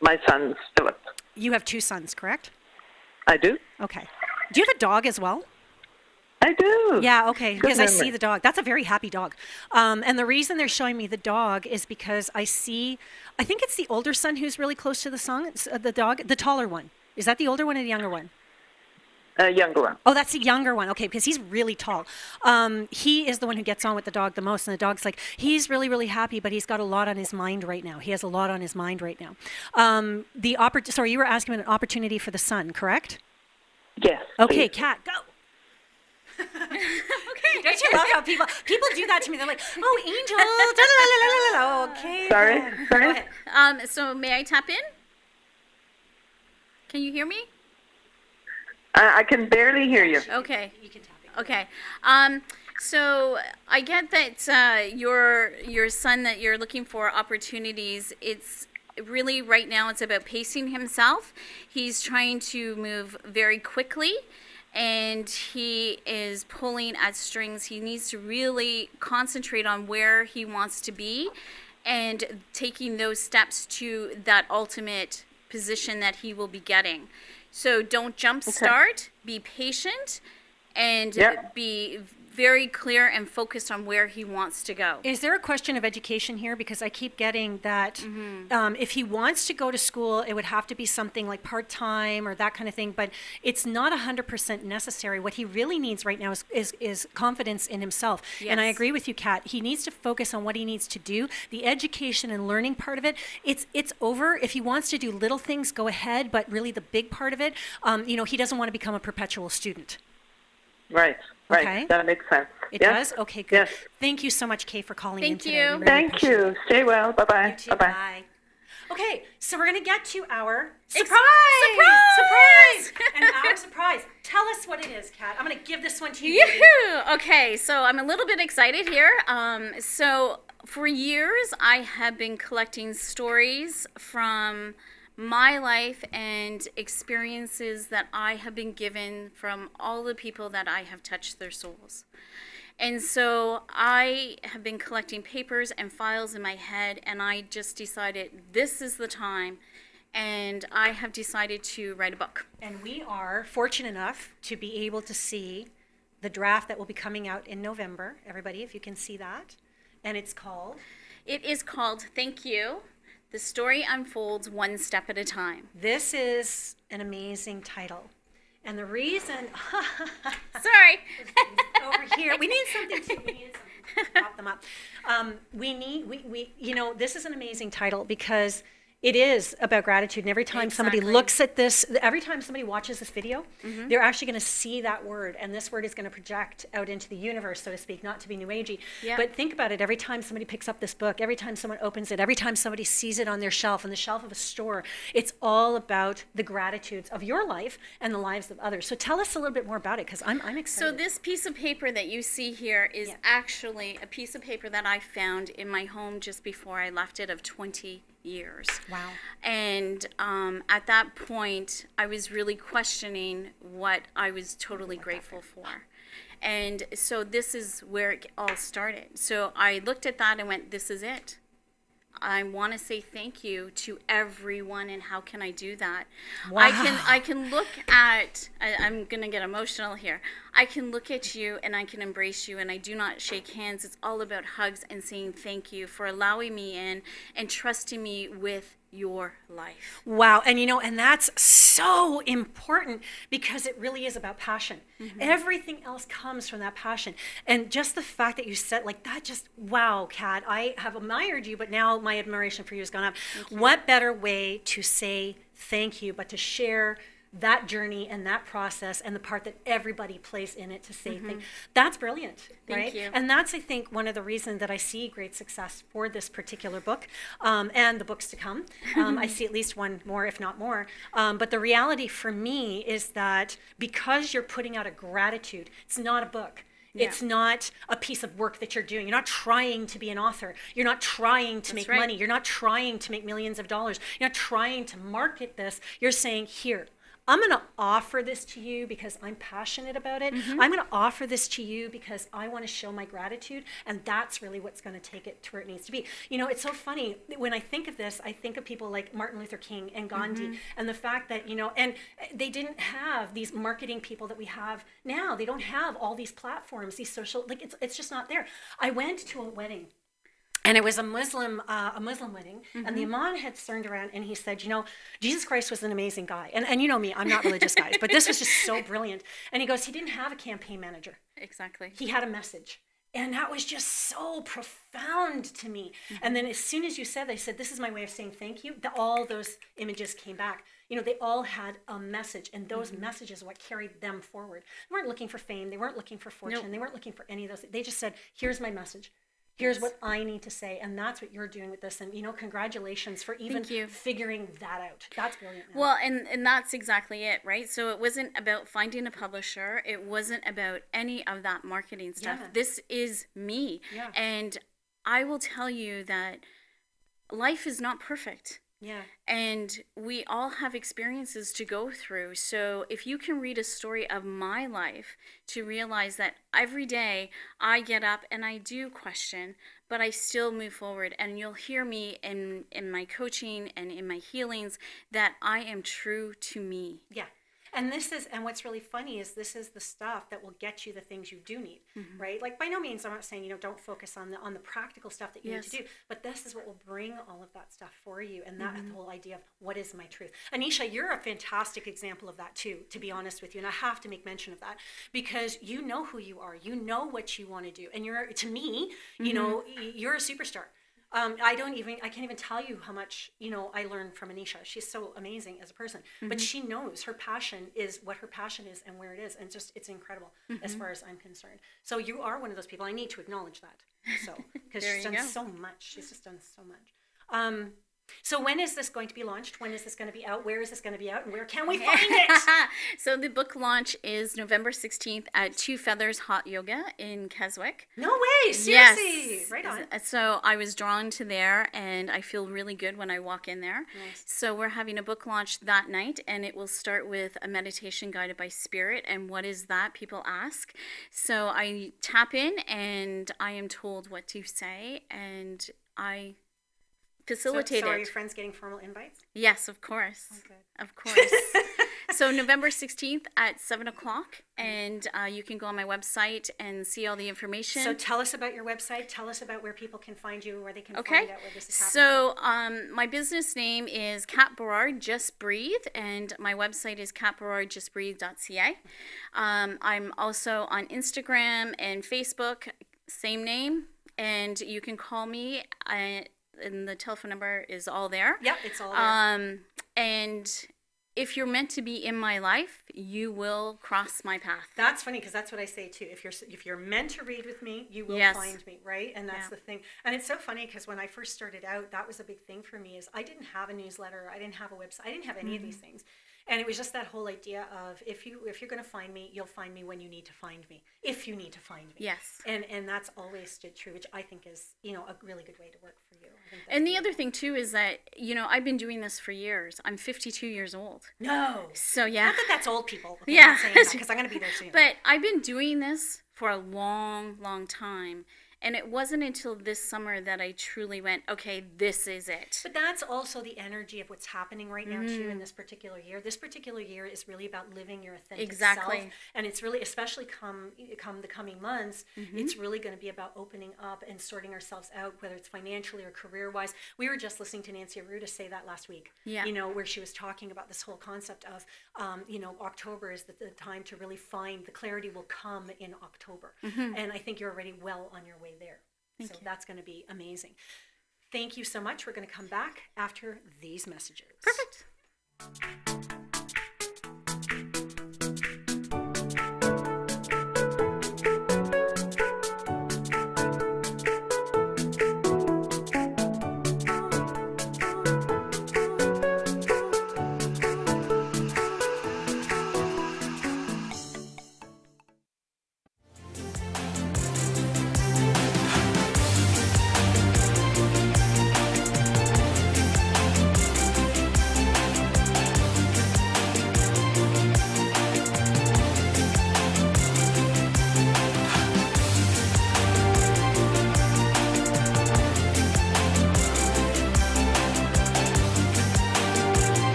my sons, Philip. You have 2 sons, correct? I do. Okay. Do you have a dog as well? I do. Yeah, okay, Good because I memory. see the dog. That's a very happy dog. And the reason they're showing me the dog is because I think it's the older son who's really close to the dog, the taller one. Is that the older one or the younger one? Younger one. Oh, that's the younger one. Okay, because he's really tall. He is the one who gets on with the dog the most, and the dog's like, he's really, really happy, but he's got a lot on his mind right now. He has a lot on his mind right now. Sorry, you were asking about an opportunity for the son, correct? Yes. Okay, please. Kat, go. Okay, don't you love how people do that to me? They're like, "Oh, Angel." Okay. Sorry. then. Sorry? Go ahead. So may I tap in? Can you hear me? I can barely hear you. Okay. You can tap it. Okay. So I get that your son, that you're looking for opportunities. It's really right now it's about pacing himself. He's trying to move very quickly, and he is pulling at strings. He needs to really concentrate on where he wants to be and taking those steps to that ultimate position that he will be getting. So don't jump start, be patient, and be very clear and focused on where he wants to go. Is there a question of education here? Because I keep getting that if he wants to go to school, it would have to be something like part-time or that kind of thing, but it's not 100% necessary. What he really needs right now is confidence in himself. Yes. And I agree with you, Kat. He needs to focus on what he needs to do. The education and learning part of it, it's over. If he wants to do little things, go ahead, but really the big part of it, he doesn't want to become a perpetual student. Right. Right. Okay. That makes sense. It Yes? does? Okay, good. Yes. Thank you so much, Kay, for calling in Thank today. you. We really Thank appreciate it. you. Stay well. Bye-bye. You too. Bye-bye. Bye. Okay, so we're going to get to our surprise! Surprise! And our surprise. Tell us what it is, Kat. I'm going to give this one to you. baby. Yoo-hoo! Okay, so I'm a little bit excited here. So for years, I have been collecting stories from my life and experiences that I have been given from all the people that I have touched their souls. And so I have been collecting papers and files in my head, and I just decided this is the time, and I have decided to write a book. And we are fortunate enough to be able to see the draft that will be coming out in November. Everybody, if you can see that. And it's called? It is called Thank You. The story unfolds one step at a time. This is an amazing title. And the reason... Sorry. Over here. We need something to prop them up. This is an amazing title because it is about gratitude. And every time somebody looks at this, every time somebody watches this video, they're actually going to see that word. And this word is going to project out into the universe, so to speak, not to be new agey. Yeah. But think about it. Every time somebody picks up this book, every time someone opens it, every time somebody sees it on their shelf, on the shelf of a store, it's all about the gratitudes of your life and the lives of others. So tell us a little bit more about it, because I'm excited. So this piece of paper that you see here is actually a piece of paper that I found in my home just before I left it, of 20 years. Wow. And at that point, I was really questioning what I was totally grateful for. And so this is where it all started. So I looked at that and went, this is it. I want to say thank you to everyone, and how can I do that? Wow. I can look at, I'm going to get emotional here. I can look at you and I can embrace you, and I do not shake hands. It's all about hugs and saying thank you for allowing me in and trusting me with your life. Wow. And and that's so important, because it really is about passion. Everything else comes from that passion. And just the fact that you said like that, just wow, Kat, I have admired you, but now my admiration for you has gone up. What better way to say thank you but to share that journey and that process and the part that everybody plays in it to say thank you. That's brilliant, right? Thank you. And that's, I think, one of the reasons that I see great success for this particular book and the books to come. I see at least one more, if not more. But the reality for me is that because you're putting out a gratitude, it's not a book. It's not a piece of work that you're doing. You're not trying to be an author. You're not trying to make money. You're not trying to make millions of dollars. You're not trying to market this. You're saying, here, I'm going to offer this to you because I'm passionate about it. I'm going to offer this to you because I want to show my gratitude. And that's really what's going to take it to where it needs to be. You know, it's so funny. When I think of this, I think of people like Martin Luther King and Gandhi and the fact that, you know, and they didn't have these marketing people that we have now. They don't have all these platforms, these social, like it's just not there. I went to a wedding. And it was a Muslim wedding, and the imam had turned around and he said, you know, Jesus Christ was an amazing guy. And you know me, I'm not religious, guys, but this was just so brilliant. And he goes, he didn't have a campaign manager. Exactly. He had a message. And that was just so profound to me. And then as soon as you said, they said, this is my way of saying thank you, all those images came back. You know, they all had a message, and those messages are what carried them forward. They weren't looking for fame. They weren't looking for fortune. They weren't looking for any of those. They just said, here's my message. Here's what I need to say, and that's what you're doing with this. And, you know, congratulations for even figuring that out. That's brilliant. Well, and that's exactly it, right? So it wasn't about finding a publisher. It wasn't about any of that marketing stuff. This is me. And I will tell you that life is not perfect. And we all have experiences to go through. So if you can read a story of my life to realize that every day I get up and I do question, but I still move forward. And you'll hear me in my coaching and in my healings that I am true to me. And what's really funny is this is the stuff that will get you the things you do need, right? Like, by no means, I'm not saying, you know, don't focus on the practical stuff that you need to do, but this is what will bring all of that stuff for you. And that whole idea of what is my truth. Anisha, you're a fantastic example of that too, to be honest with you. And I have to make mention of that because you know who you are, you know what you want to do. And you're, to me, you know, you're a superstar. I can't even tell you how much, you know, I learned from Anisha. She's so amazing as a person, but she knows her passion is what her passion is and where it is. And just, it's incredible as far as I'm concerned. So you are one of those people. I need to acknowledge that. So, because she's done so much. She's just done so much. So when is this going to be launched? When is this going to be out? Where is this going to be out? And where can we find it? So the book launch is November 16th at Two Feathers Hot Yoga in Keswick. No way! Seriously! Yes. Right on. So I was drawn to there, and I feel really good when I walk in there. Nice. So we're having a book launch that night, and it will start with a meditation guided by spirit. And what is that? People ask. So I tap in, and I am told what to say, and I facilitate so it. Are your friends getting formal invites? Yes, of course. Oh, good. Of course. So November 16th at 7 o'clock, and you can go on my website and see all the information. So tell us about your website. Tell us about where people can find you, where they can find out where this is happening. So my business name is Kat Berard, Just Breathe, and my website is katberardjustbreathe.ca. I'm also on Instagram and Facebook, same name, and you can call me. And the telephone number is all there. Yep, it's all there. And if you're meant to be in my life, you will cross my path. That's funny because that's what I say too. If you're meant to read with me, you will find me, right? And that's the thing. And it's so funny because when I first started out, that was a big thing for me. Is I didn't have a newsletter, I didn't have a website, I didn't have any of these things. And it was just that whole idea of if you're going to find me, you'll find me when you need to find me. If you need to find me. Yes. And that's always stood true, which I think is, you know, a really good way to work for you. And the other thing too is that, you know, I've been doing this for years. I'm 52 years old. No. So yeah. Not that that's old people. Okay, yeah. Because I'm going to be there soon. But I've been doing this for a long, long time. And it wasn't until this summer that I truly went, okay, this is it. But that's also the energy of what's happening right now, too, in this particular year. This particular year is really about living your authentic self. And it's really, especially come the coming months, it's really going to be about opening up and sorting ourselves out, whether it's financially or career-wise. We were just listening to Nancy Arruda say that last week, you know, where she was talking about this whole concept of, you know, October is the time to really find the clarity will come in October. And I think you're already well on your way there. So that's going to be amazing. Thank you so much. We're going to come back after these messages. Perfect.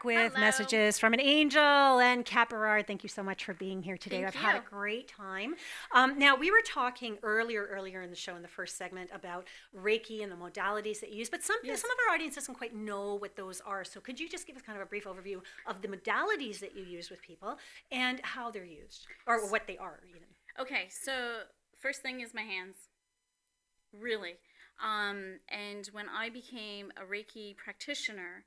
with Hello. Messages from an Angel and Kat Berard. Thank you so much for being here today. Thank I've had a you. great time. Now, we were talking earlier in the show in the first segment about Reiki and the modalities that you use, but some of our audience doesn't quite know what those are. So could you just give us kind of a brief overview of the modalities that you use with people and how they're used, or what they are even? Okay, so first thing is my hands. Really. And when I became a Reiki practitioner,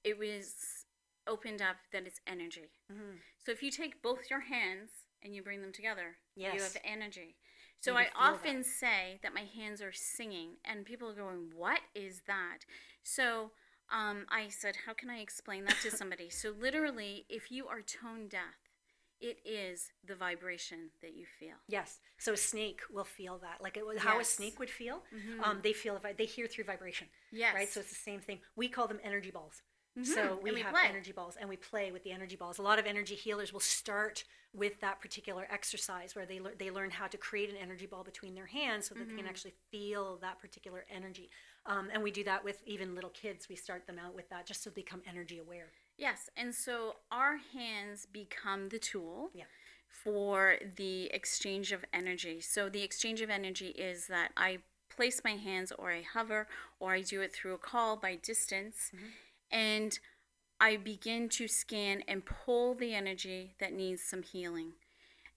it was opened up that it's energy. Mm-hmm. So if you take both your hands and you bring them together, you have energy. So I often say that my hands are singing, and people are going, what is that? So I said, how can I explain that to somebody? So literally, if you are tone deaf, it is the vibration that you feel. Yes. So a snake will feel that. Like how a snake would feel, they hear through vibration. Yes. Right? So it's the same thing. We call them energy balls. Mm-hmm. So we have play. energy balls, and we play with the energy balls. A lot of energy healers will start with that particular exercise where they learn how to create an energy ball between their hands so that they can actually feel that particular energy. And we do that with even little kids. We start them out with that just so they become energy aware. Yes, and so our hands become the tool for the exchange of energy. So the exchange of energy is that I place my hands, or I hover, or I do it through a call by distance, and I begin to scan and pull the energy that needs some healing.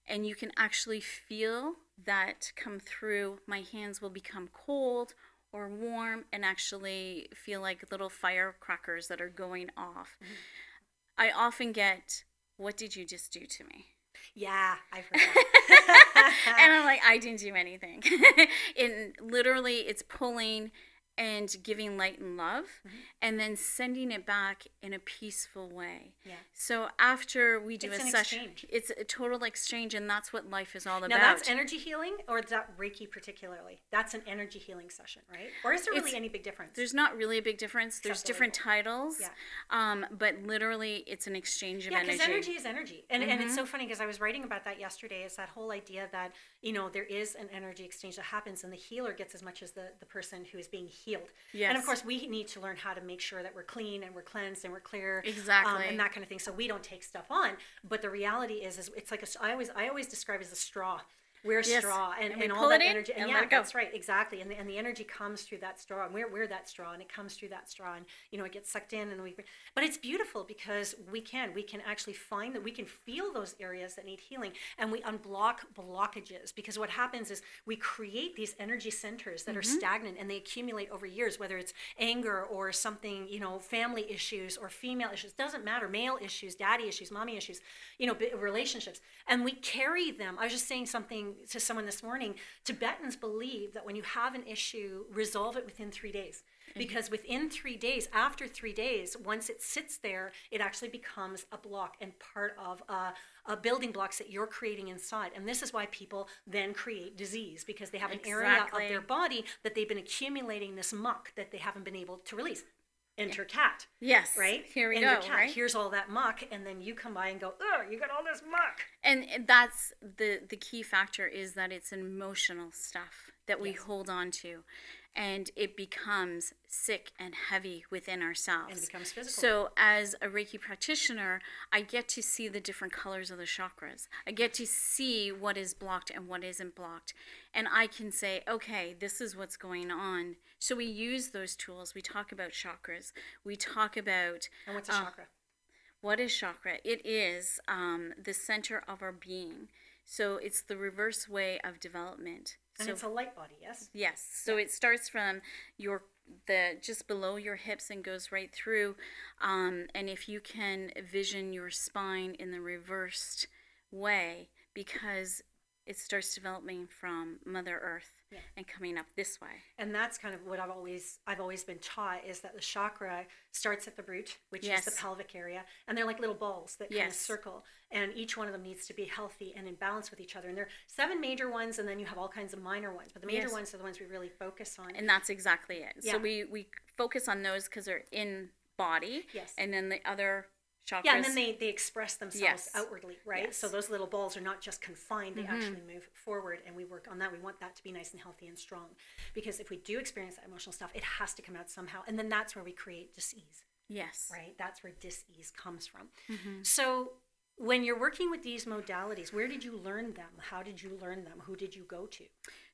And you can actually feel that come through. My hands will become cold or warm and actually feel like little firecrackers that are going off. I often get, what did you just do to me? Yeah, I've heard that. And I'm like, I didn't do anything. And literally, it's pulling and giving light and love, and then sending it back in a peaceful way. Yeah. So after we do a session, exchange. It's a total exchange, and that's what life is all about. Now that's energy healing, or is that Reiki particularly? That's an energy healing session, right? Or is there really any big difference? There's not really a big difference. There's different titles, but literally it's an exchange of energy. Yeah, because energy is energy. And it's so funny because I was writing about that yesterday. It's that whole idea that, there is an energy exchange that happens, and the healer gets as much as the person who is being healed. Yes. And of course, we need to learn how to make sure that we're clean and we're cleansed and we're clear. Exactly. And that kind of thing. So we don't take stuff on. But the reality is it's like I always describe it as a straw. We're a straw, and all that energy, and that's right, exactly. And the energy comes through that straw, and we're that straw, and it comes through that straw, and it gets sucked in, and but it's beautiful because we can actually find that we can feel those areas that need healing, and we unblock blockages, because what happens is we create these energy centers that are stagnant, and they accumulate over years, whether it's anger or something, family issues or female issues, doesn't matter, male issues, daddy issues, mommy issues, relationships, and we carry them. I was just saying something to someone this morning. Tibetans believe that when you have an issue, resolve it within 3 days. Because within 3 days, after 3 days, once it sits there, it actually becomes a block and part of a building blocks that you're creating inside. And this is why people then create disease, because they have an area of their body that they've been accumulating this muck that they haven't been able to release. Enter Kat. Yes. Right? Here we Enter go. Kat. Right? Here's all that muck, and then you come by and go, oh, you got all this muck. And that's the key factor, is that it's emotional stuff that we hold on to, and it becomes sick and heavy within ourselves. And it becomes physical. So as a Reiki practitioner, I get to see the different colors of the chakras. I get to see what is blocked and what isn't blocked. And I can say, okay, this is what's going on. So we use those tools. We talk about chakras. We talk about... And what's a chakra? What is chakra? It is the center of our being. So it's the reverse way of development. And it's a light body, yes? Yes. So it starts from just below your hips and goes right through. And if you can vision your spine in the reversed way, because it starts developing from Mother Earth and coming up this way. And that's kind of what I've always been taught, is that the chakra starts at the root, which is the pelvic area, and they're like little balls that kind of circle, and each one of them needs to be healthy and in balance with each other. And there are 7 major ones, and then you have all kinds of minor ones, but the major ones are the ones we really focus on. And that's exactly it. So we focus on those because they're in body, and then the other chakras. Yeah, and then they express themselves outwardly, right? Yes. So those little balls are not just confined, they actually move forward, and we work on that. We want that to be nice and healthy and strong, because if we do experience that emotional stuff, it has to come out somehow, and then that's where we create disease. Yes. Right? That's where dis-ease comes from. So when you're working with these modalities, where did you learn them? How did you learn them? Who did you go to?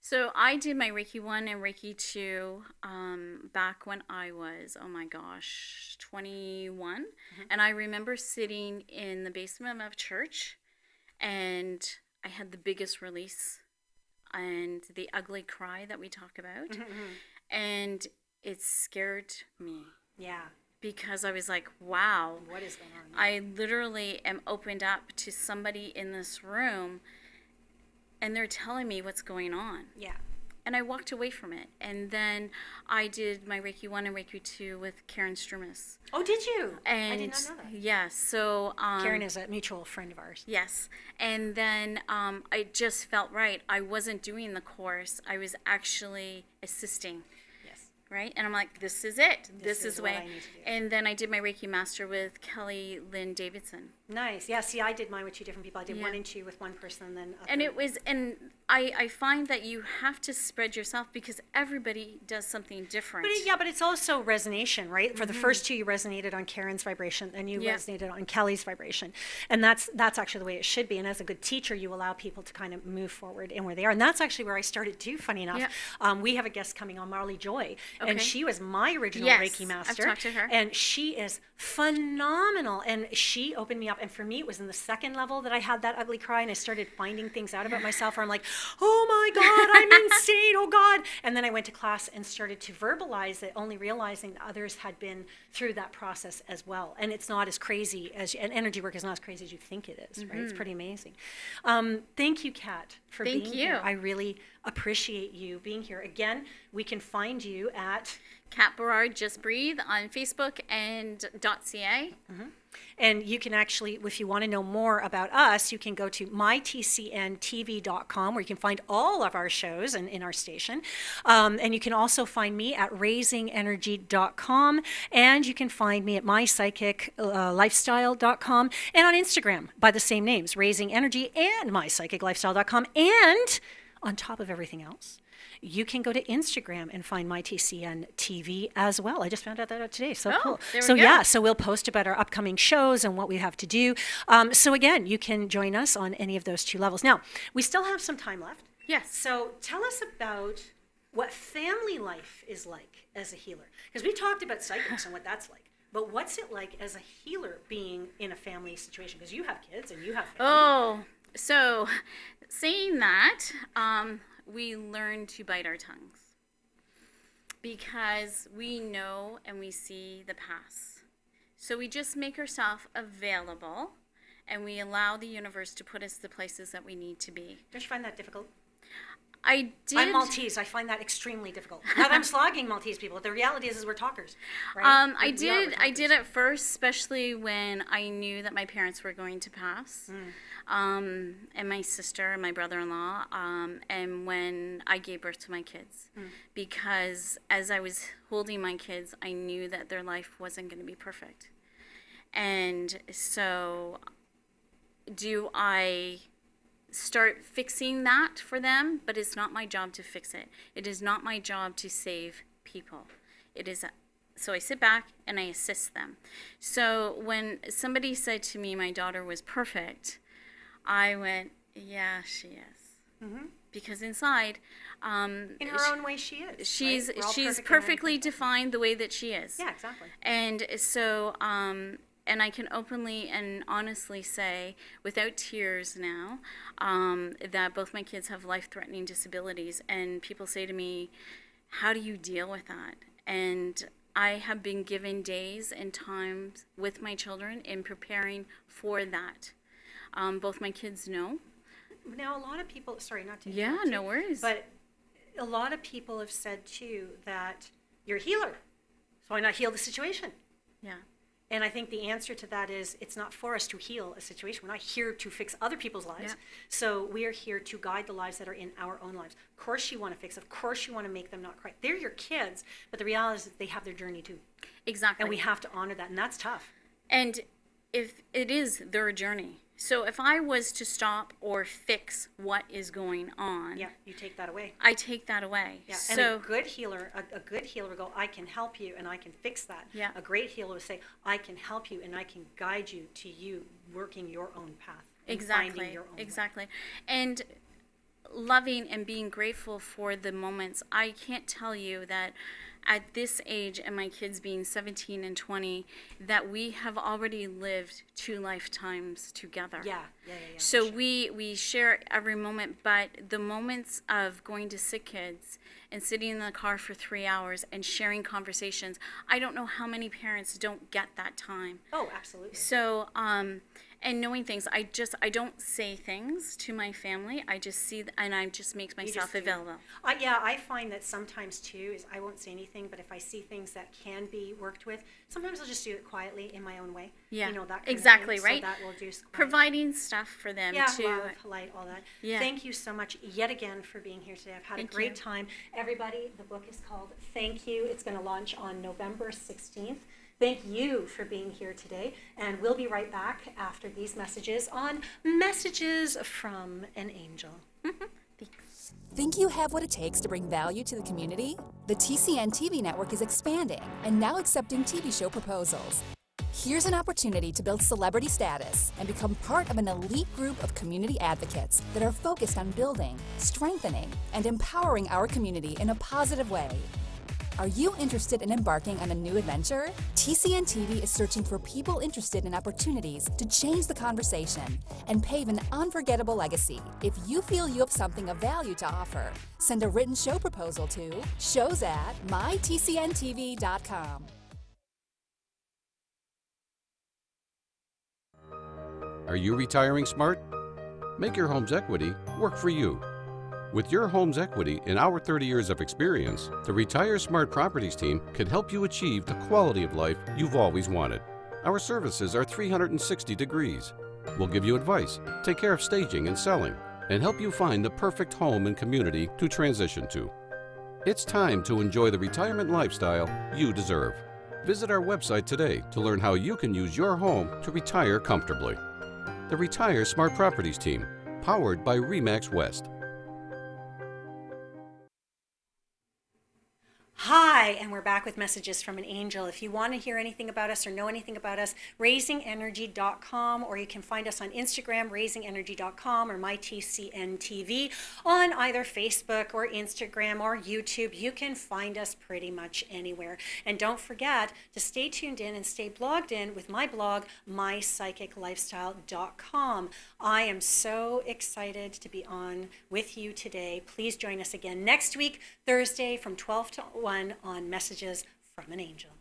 So I did my Reiki 1 and Reiki 2 back when I was, 21. And I remember sitting in the basement of church, and I had the biggest release and the ugly cry that we talk about. And it scared me. Yeah. Because I was like, wow. What is going on? I literally am opened up to somebody in this room, and they're telling me what's going on. Yeah. And I walked away from it. And then I did my Reiki 1 and Reiki 2 with Karen Strumis. Oh, did you? And I did not know that. Yes. So Karen is a mutual friend of ours. Yes. And then I just felt right. I wasn't doing the course. I was actually assisting. Right? And I'm like, this is it. This is the way. And then I did my Reiki Master with Kelly Lynn Davidson. Nice. Yeah, see, I did mine with 2 different people. I did 1 and 2 with one person, and then... And it was, and I find that you have to spread yourself because everybody does something different. But it's also resonation, right? For the first 2, you resonated on Karen's vibration, and you resonated on Kelly's vibration. And that's actually the way it should be. And as a good teacher, you allow people to kind of move forward in where they are. And that's actually where I started too, funny enough. We have a guest coming on, Marley Joy, and she was my original Reiki Master. I've talked to her. And she is phenomenal. And she opened me up. And for me, it was in the 2nd level that I had that ugly cry, and I started finding things out about myself where I'm like, oh my God, I'm insane, oh God. And then I went to class and started to verbalize it, only realizing that others had been through that process as well. And it's not as crazy as, and energy work is not as crazy as you think it is, right? It's pretty amazing. Thank you, Kat, for being here. I really appreciate you being here. Again, we can find you at Kat Berard, Just Breathe on Facebook and .ca. And you can actually, if you want to know more about us, you can go to mytcntv.com, where you can find all of our shows and in our station. And you can also find me at raisingenergy.com, and you can find me at mypsychiclifestyle.com, and on Instagram by the same names, Raising Energy and mypsychiclifestyle.com. And on top of everything else, you can go to Instagram and find my TCN TV as well. I just found out that today. So cool. So yeah, so we'll post about our upcoming shows and what we have to do. So again, you can join us on any of those 2 levels. Now, we still have some time left. Yes. So tell us about what family life is like as a healer. Because we talked about psychics and what that's like. But what's it like as a healer being in a family situation? Because you have kids and you have family. Oh, so saying that, we learn to bite our tongues because we know and we see the past. So we just make ourselves available, and we allow the universe to put us the places that we need to be. Don't you find that difficult? I did. I'm Maltese. I find that extremely difficult. Not that I'm slogging Maltese people. The reality is we're talkers. Right? I did at first, especially when I knew that my parents were going to pass. And my sister and my brother-in-law, and when I gave birth to my kids. Because as I was holding my kids, I knew that their life wasn't going to be perfect. And so do I start fixing that for them? But it's not my job to fix it. It is not my job to save people. It is. So I sit back and I assist them. So when somebody said to me my daughter was perfect, I went, yeah, she is. Because inside, in her own way, she is. She's perfectly defined the way that she is. Yeah, exactly. And so, and I can openly and honestly say, without tears now, that both my kids have life-threatening disabilities. And people say to me, how do you deal with that? And I have been given days and times with my children in preparing for that. Both my kids know. Now, a lot of people, sorry, not to interrupt you, no worries. But a lot of people have said, too, that you're a healer, so why not heal the situation? Yeah. And I think the answer to that is it's not for us to heal a situation. We're not here to fix other people's lives. Yeah. So we are here to guide the lives that are in our own lives. Of course you want to fix. Of course you want to make them not cry. They're your kids, but the reality is that they have their journey, too. Exactly. And we have to honor that, and that's tough. And if it is their journey, So if I was to stop or fix what is going on, Yeah, you take that away. I take that away. Yeah, So and a good healer will go, I can help you and I can fix that. Yeah. A great healer will say, I can help you and I can guide you to you working your own path. And finding your own way. Exactly. And loving and being grateful for the moments. I can't tell you that at this age, and my kids being 17 and 20, that we have already lived 2 lifetimes together. Yeah. So sure. we share every moment, but the moments of going to sick kids and sitting in the car for 3 hours and sharing conversations, I don't know how many parents don't get that time. Oh, absolutely. So, and knowing things, I don't say things to my family. I just see, and I just make myself available. I find that sometimes too, is I won't say anything, but if I see things that can be worked with, sometimes I'll just do it quietly in my own way. Yeah, you know, that kind exactly, of thing. right? So that will do providing stuff for them too. Yeah, love, polite, all that. Yeah. Thank you so much yet again for being here today. I've had a great time. Everybody, the book is called Thank You. It's going to launch on November 16th. Thank you for being here today, and we'll be right back after these messages on Messages from an Angel. Thanks. Think you have what it takes to bring value to the community? The TCN TV network is expanding and now accepting TV show proposals. Here's an opportunity to build celebrity status and become part of an elite group of community advocates that are focused on building, strengthening, and empowering our community in a positive way. Are you interested in embarking on a new adventure? TCN TV is searching for people interested in opportunities to change the conversation and pave an unforgettable legacy. If you feel you have something of value to offer, send a written show proposal to shows@mytcntv.com. Are you retiring smart? Make your home's equity work for you. With your home's equity in our 30 years of experience, the Retire Smart Properties team can help you achieve the quality of life you've always wanted. Our services are 360 degrees. We'll give you advice, take care of staging and selling, and help you find the perfect home and community to transition to. It's time to enjoy the retirement lifestyle you deserve. Visit our website today to learn how you can use your home to retire comfortably. The Retire Smart Properties team, powered by RE/MAX West. Hi, and we're back with Messages from an Angel. If you want to hear anything about us or know anything about us, raisingenergy.com, or you can find us on Instagram, raisingenergy.com, or mytcntv on either Facebook or Instagram or YouTube. You can find us pretty much anywhere. And don't forget to stay tuned in and stay blogged in with my blog, mypsychiclifestyle.com. I am so excited to be on with you today. Please join us again next week, Thursday from 12 to 1 on Messages from an Angel.